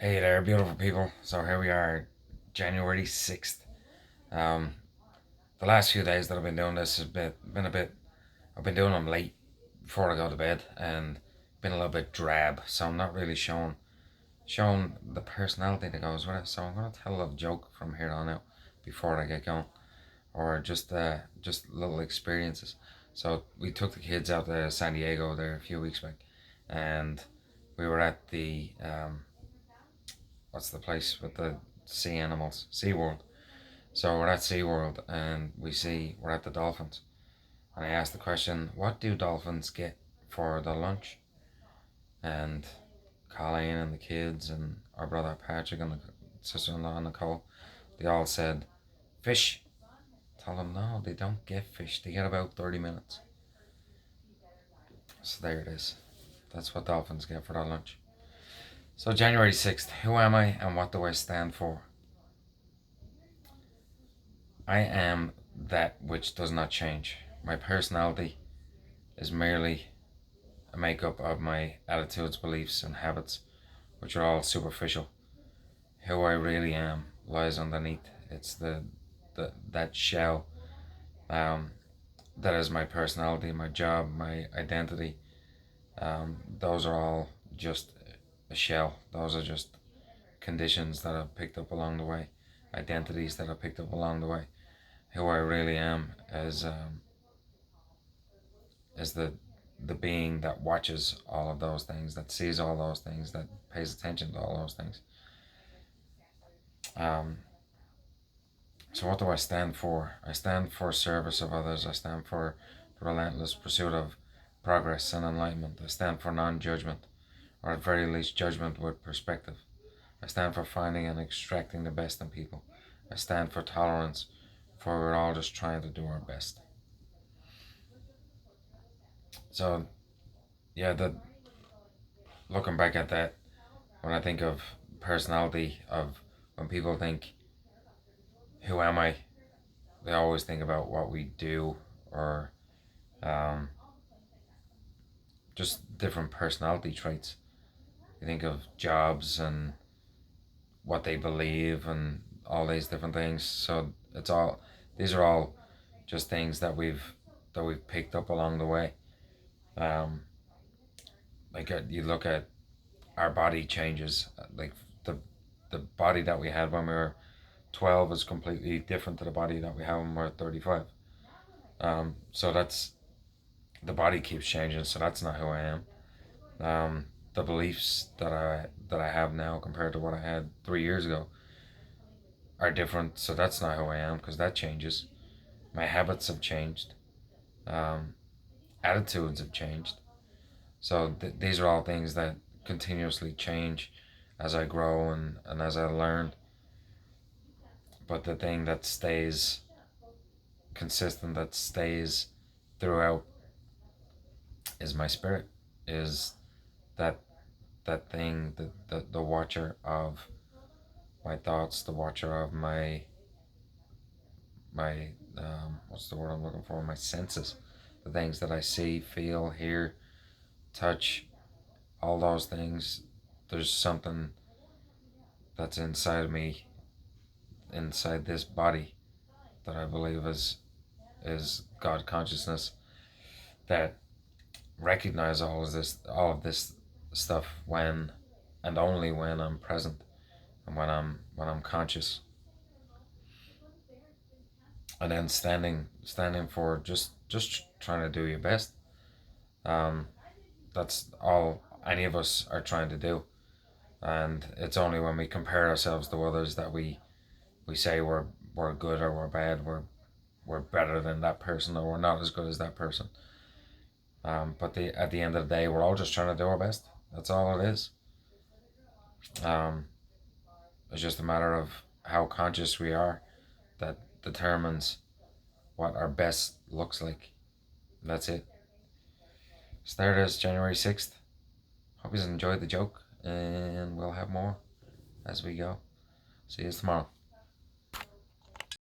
Hey there, beautiful people. So here we are, January 6th. Um, the last few days that I've been doing this has been a bit, I've been doing them late before I go to bed and been a little bit drab. So I'm not really showing the personality that goes with it. So I'm going to tell a little joke from here on out before I get going, or just little experiences. So we took the kids out to San Diego there a few weeks back, and we were at the what's the place with the sea animals? SeaWorld. So we're at SeaWorld and we're at the dolphins. And I asked the question, what do dolphins get for their lunch? And Colleen and the kids and our brother Patrick and the sister-in-law Nicole, they all said, fish. Tell them, no, they don't get fish. They get about 30 minutes. So there it is. That's what dolphins get for their lunch. So January 6th, who am I and what do I stand for? I am that which does not change. My personality is merely a makeup of my attitudes, beliefs, and habits, which are all superficial. Who I really am lies underneath. It's the that shell um, that is my personality, my job, my identity. Those are all just a shell. Those are just conditions that I've picked up along the way, identities that I've picked up along the way. Who I really am is the being that watches all of those things, that sees all those things, that pays attention to all those things. Um, so what do I stand for? I stand for service of others. I stand for the relentless pursuit of progress and enlightenment. I stand for non-judgment, or at very least judgment with perspective. I stand for finding and extracting the best in people. I stand for tolerance, for we're all just trying to do our best. So yeah, looking back at that, when I think of personality, of when people think, who am I? They always think about what we do, or um, just different personality traits. You think of jobs and what they believe and all these different things. So these are all just things that we've picked up along the way. Um, you look at our body changes, like the the body that we had when we were 12 is completely different to the body that we have when we're 35. So that's the body keeps changing. So that's not who I am. The beliefs that I have now compared to what I had 3 years ago are different. So that's not who I am because that changes. My habits have changed. Um, Attitudes have changed. So these are all things that continuously change as I grow and as I learn. But the thing that stays consistent, that stays throughout, is my spirit. Is that that thing, the watcher of my thoughts, the watcher of my what's the word I'm looking for? My senses, the things that I see, feel, hear, touch, all those things. There's something that's inside of me, inside this body, that I believe is God consciousness, that recognize all of this stuff when and only when I'm present and when I'm conscious, and then standing for just trying to do your best. Um, that's all any of us are trying to do, and it's only when we compare ourselves to others that we say we're good or we're bad, we're better than that person or we're not as good as that person. But at the end of the day, we're all just trying to do our best. That's all it is. Um, it's just a matter of how conscious we are that determines what our best looks like. That's it. So there it is, January 6th. Hope you enjoyed the joke, and we'll have more as we go. See you tomorrow.